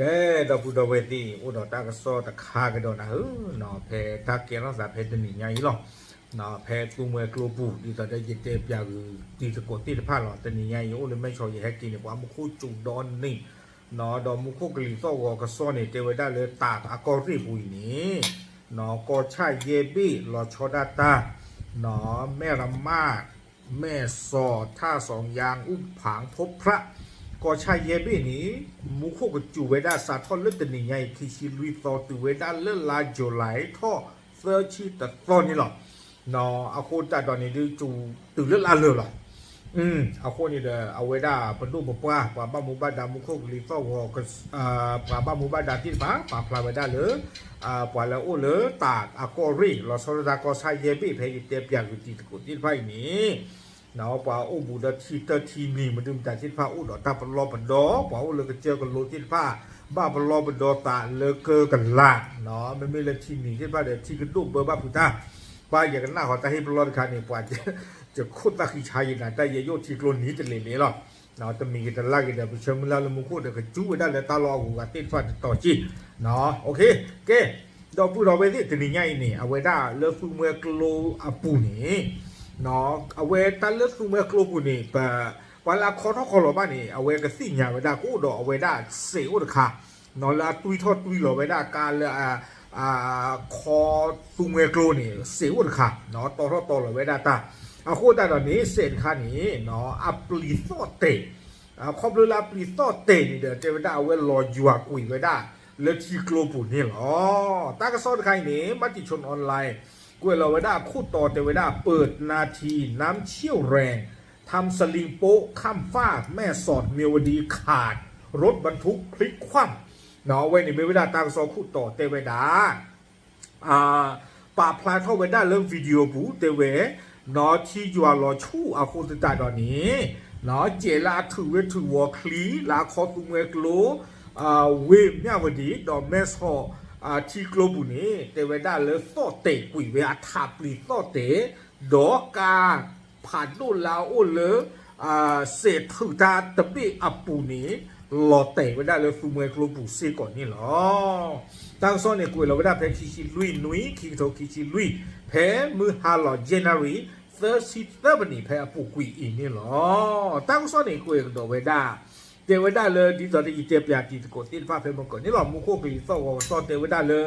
cái đó phụ đồ về thì ô đó ta cái so ta khá cái đó là nó phải ta kia nó sẽ phải tình nhảy lo nó phải tung về global đi tới đây dịch bia đi từ cổ tí từ pha lo tình nhảy ô lên mấy trò gì hết kỳ này quá một khu chủ đòn này nó đó một khu cái lý do cái so này tiêu về đãเลยตากอากอริบุยนี้nóก็ใช่เยบี้รอชอดาตาnóแม่รำมาแม่สอท่าสองยางอุ้มผางพบพระก็ใช่เยบี้นี้มุขก็จูเวดาสาทอเลือดนี่ไงที่ชิลุยต่อตัวเวดาเลือดลายโจไหลท่อเฟอร์ชีตัดตอนนี้หรอเนาะเอาคนแต่ตอนนี้ดูจูตื่นเลือดลายเลยหรอเอาคนนี้เด้อเอาเวดาเป็นรูปป้าป่าบ้ามูบ้าดามุขก็รีฟอวก็ป่าบ้ามูบ้าดาที่ป่าพลายเวดาเลยป่าแล้วโอ้เลยตากอากอริเราสระดาก็ใช้เยบี้เพย์เตียบอย่างที่กุฏิไฟนี้เนาะป่าโอ้บุดาทีเตอร์ทีนี่มันดึงจากที่ผ้าอู้ดอกตาปลอปดอป่าอู้เลยก็เจอกันโลที่ผ้าบ้าปลอปดอตาเลเกอกันละเนาะไม่มีเลยทีนี่ที่ผ้าเดี๋ยวทีกันดูเบอร์บ้าพุทธาป้าอย่างนั้นหน้าเขาจะให้ปลอดคันนี่ป่าจะโคตรตาขี้ชายนะแต่ยโยทีกลนี้จะเละหรอเนาะจะมีกันละกันเดี๋ยวไปเชิญมันแล้วมุขเดี๋ยวก็จู้ไปได้เลยตาลอกูกันติดฟ้าต่อจีเนาะโอเคเก้ดอกพูดเราไปที่ตัวนี้ไงนี่เอาไว้ได้เลือกฟูเมื่อกโลอาปูนี่เนาะเอาไว้ตั้งเลือกฟูเมื่อกโลปูนี่แต่เวลาคอท้อคอหล่อบ้านนี่เอาไว้ก็สิ่งอย่างไว้ได้กูดอกเอาไว้ได้เสียวค่ะเนาะแล้วตุยทอดตุยหล่อไว้ได้การเลยคอฟูเมื่อกโลนี่เสียวค่ะเนาะต่อหล่อไว้ได้ตาเอาคู่แต่ตอนนี้เศษค่านี้เนาะอัปลีโซเตครอบเรืออัปลีโซเตนี่เดี๋ยวจะไว้ได้เอาไว้รอยัวกุยไว้ได้เลือที่กลัวปุ่นนี่หรอตากระสอนใครนี่มติชนออนไลน์กวยเราไว้ได้คู่ต่อแต่ไว้ได้เปิดนาทีน้ำเชี่ยวแรงทำสลิงโป๊ะข้ามฟากแม่สอดเมียวดีขาดรถบรรทุกพลิกคว่ำเนาะไว้ในเวลาตากระสอนคู่ต่อแต่ไว้ได้ป่าพลายเข้าไว้ได้เรื่องวิดีโอบูแต่เวเนาะที่ยัวรอชู่อาคุณตาตอนนี้เนาะเจลาถือเวถือวอคลีลาคอตุงเวกโลเวมเนี่ยวันนี้ดอมเมสฮอที่กลบุนี้แต่เวลาเลยโซเตกุยเวอาทาปลีโซเตดอกาผ่านดูลาโอเลยเศษถือตาตะบีอัปูนี้หล่อเตะเวลาเลยฟูเมกลบุซีก่อนนี่หรอตั้งซ้อนเนี่ยกุยเราเวลาแพ้คิชิลุยนุยคิโตคิชิลุยแพ้มือฮาร์ลอเจนารี37นี่แพ้ปูกุยอีนี่หรอตั้งซ้อนเนี่ยกุยดอกเวลาเทวดาเลยที่ตอนที่อีเจเปียที่กดที่ฟ้าเพลงก่อนนี่หรอมุขก็ลีฟ้าว่าตอนเทวดาเลย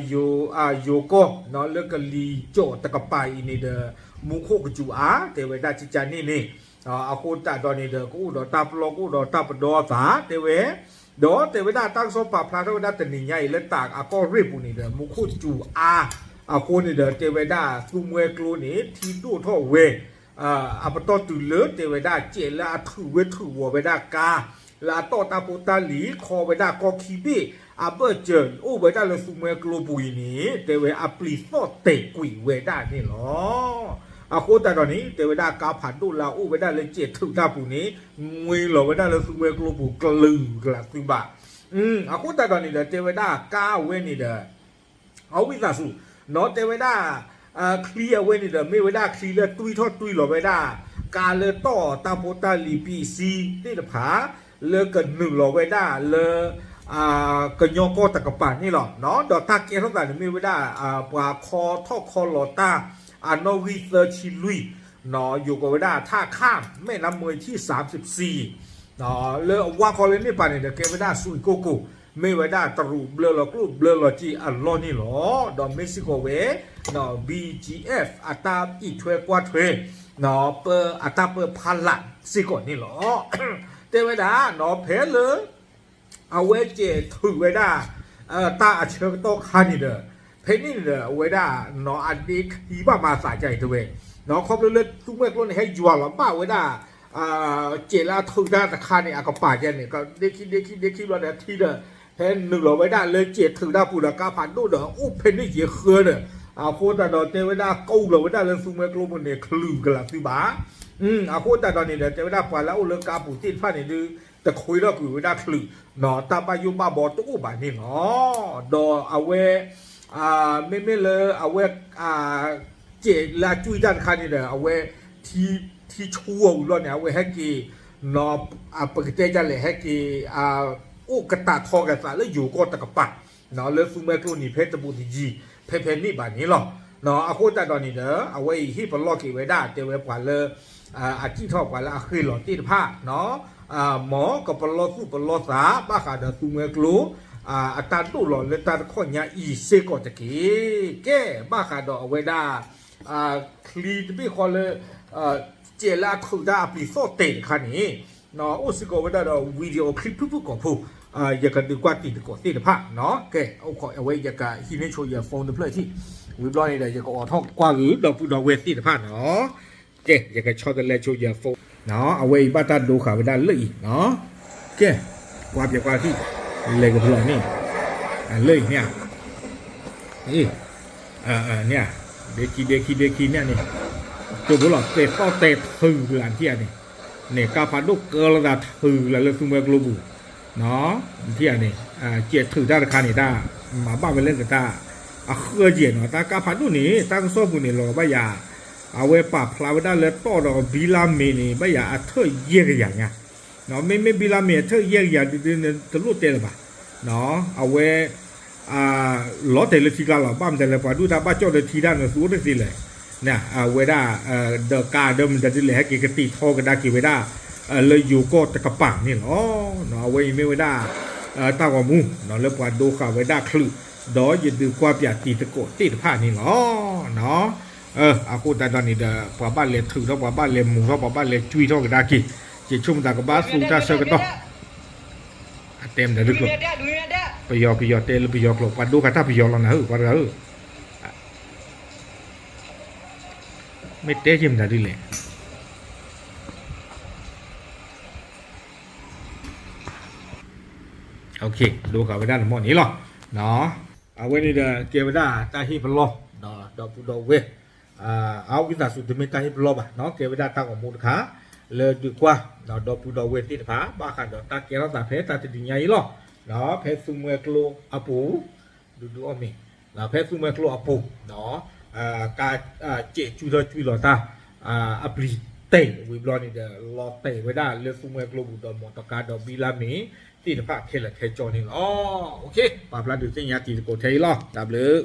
โยก็เนาะเลิกกันลีโจตะกไปนี่เด้อมุขก็จูเทวดาจิจานี่อาคุณตาตอนนี้เด้อกูดอตาปลอกูดอตาปดอสาเทวดาตั้งสมปะพระเทวดาแต่นี่ใหญ่และตากก็รีบนี่เด้อมุขจูอาคุณนี่เด้อเทวดาซุมเวกลูนี่ที่ดูท่อเวอัปตอตุเลือเทวดาเจลาถือเวถือวัวเวดากาลาโตตาปูตาหลีคอเวดากอคีบีอาเบอร์เจนโอเวดาเลสุเมกโลบุยนี้เทวอัปลีโซเตกุยเวดานี่หรออาโคตาตอนนี้เทวดากาผันดูลาโอเวดาเลเจถือตาปูนี้งวยหล่อเวดาเลสุเมกโลบุกลือกลักซึบะอาโคตาตอนนี้เทวดากาเวนี่เด้อเอาวิสาสุเนาะเทวดาเคลียร์เว้ยนี่เด้อไม่ไว้ได้เคลียร์ตุยทอดตุยหรอไว้ได้การเลยต่อตาโพตาลีปีซีนี่เด้อผาเลยกันหนึ่งหรอไว้ได้เลยกันยองก็ตะกปานี่หรอเนาะดอกตาเกียร์เท่ากันไม่ไว้ได้ปลาคอท่อคอหลอตาโนวิเซอร์ชิลุยเนาะอยู่กับไว้ได้ท่าข้ามแม่น้ำมวยที่34เนาะเลยว่าคอเลยนี่ป่ะเนี่ยเดี๋ยวเกไว้ได้ซุยโกโก้ไม่ไว้ได้ตรูเบลล์กรูเบลล์จีอัลลอนี่หรอดอมเม็กซิโกเวเนาะ BGF อัตราอีทเวกว่าเทรเนาะเปอร์อัตราเปอร์พันละสิก่อนนี่หรอเตไว้ได้เนาะเพลเลยเอาไว้เจถือไว้ได้ตาเชิงโตคานี่เด้อเพนี่เด้อไว้ได้เนาะอันนี้ที่บ้ามาสายใจตัวเองเนาะครบเลยทุกเมื่อคนให้ยัวหรอบ้าไว้ได้เจลาถือได้ตะคานี่อากาป่าเจนี่ก็ได้คิดว่าเนี่ยที่เด้อเพนหนึ่งหรอไว้ได้เลยเจถือได้ปูดากาผ่านดูเด้ออู้เพนนี่เยอะเคืนเด้อโคตรตอนเทวดากู้เราไว้ได้เลยซูเมกโลมันเนี่ยคลื่นกันละสิบ้าโคตรตอนนี้เนี่ยเทวดาปล่อยแล้วเลิกกาปูติดฟ้าเนี่ยดูแต่คุยแล้วคือไว้ได้คลื่นเนาะตาบายุมาบอตู้บ้านนี่เนาะดอเอาไว้ไม่เลยเอาไว้เจลาจุยด้านข้างนี่เด้อเอาไว้ที่ชั่วอยู่แล้วเนี่ยเอาไว้ให้กี่เนาะปกติจะเลยให้กี่ โอ้กระตาทอกันซะแล้วอยู่ก็ตะกะปะเนาะแล้วซุเมกลูนี่เพชรบุตรจีเพนี่บานี้หรอเนาะอาโคตาตอนนี้เด้อเอาไว้ที่ปลอกกี่ไว้ได้เตไว้กว่าเลยอาจีทอกว่าแล้วคือหลอดที่ผ้าเนาะหมอกับปลอกสู้ปลอกสาบ้าขาเด้อซุเมกลูอัตราตู้หลอดเลยตาข้อยาอีเซก็จะแก้บ้าขาดเอาไว้ได้คลีจะไม่คอเลยเจลาคือได้ปีโซเตนคันนี้เนาะโอ้สิโกไว้ได้เราวิดีโอคลิปพูดก่อนพูดอยากกันดีกว่าติดก่อนติดผ้าเนาะแกเอาขอเอาไว้อยากกันที่นี่โชว์อย่าโฟนเพลย์ที่วิบลอยนี่เลยอยากก็ออกท่องกว่าหรือดอกพูดดอกเวทีติดผ้าเนาะแกอยากกันชอบกันแล้วโชว์อย่าโฟนเนาะเอาไว้บ้านตาดูข่าวไว้ได้เลยเนาะแกกว่าเปียกว่าที่เลยกับพลอยนี่เลยเนี่ยนี่เนี่ยเดคีเนี่ยนี่ตัวพลอยเตะก็เตะถือหลานเที่ยนี่เนี่ยกาพันลูกเกลือถือแล้วซุ่มเมืองกลูบูเนาะเที่ยนี่เจียถือได้ราคานี่ได้มาบ้านไปเล่นกันได้เคยเจียเนาะแต่กาพันลูกนี่ตั้งโซ่บุญนี่รอใบยาเอาไว้ปราบพลาวได้เลยต่อเราบิลามีนี่ใบยาเธอเยี่ยกันอย่างเงี้ยเนาะไม่บิลามีเธอเยี่ยอย่างทะลุเตะเลยป่ะเนาะเอาไว้ล้อเตะเลยทีกันหรอบ้านแต่ละป่ะดูตาบ้าเจ้าเลยทีด้านสู้ได้สิเลยเนี่ยเวลาเดอะการเดิมจะได้เลยให้กิจติทอกันได้กี่เวลาเลยอยู่ก็ตะกะปังนี่เนาะเนาะไว้ไม่เวลาตากว่ามูเนาะแล้วกว่าดูข่าวเวลาคลื่นดออย่าดูความอยากตีตะโกตีตะผ้านี่เนาะเนาะอากูแต่ตอนนี้เดป่าบ้านเลยถือเท่าป่าบ้านเลยหมูเท่าป่าบ้านเลยจุยเท่ากันได้กี่จะชุ่มตากบ้านสูงจะเสือกันต่อเต็มเดี๋ยวดึกเลยไปยอเตะหรือไปยอกหลบวันดูกันถ้าไปยอกแล้วนะวันไม่เตะจิ้มได้ดิเลยโอเคดูข่าวไปด้านหมดนี้หรอเนาะเอาไว้นี่เด้อเกี่ยวไปได้ตาฮิปลอเนาะดอกเวเอาวิสาสุดที่ไม่ตาฮิปลอบ่ะเนาะเกี่ยวไปได้ตาของมูลค่าเลยดีกว่าเนาะดอกเวที่ผาบ้าขันดอกตาเกี่ยวตาเพชรตาติดใหญ่หรอเนาะเพชรซุเมกโลอาปูดูเอามีเนาะเพชรซุเมกโลอาปูเนาะการเจจุยหลอตาอัปริเตวิบลอนี่เดลอเตไว้ได้เลือกซุเมกโลบุดมอตการดอกบิลามีที่ผาเคลเคจอนี่อ๋อโอเคปาปลาดูสิยาตีโกเทยหรอดับเลย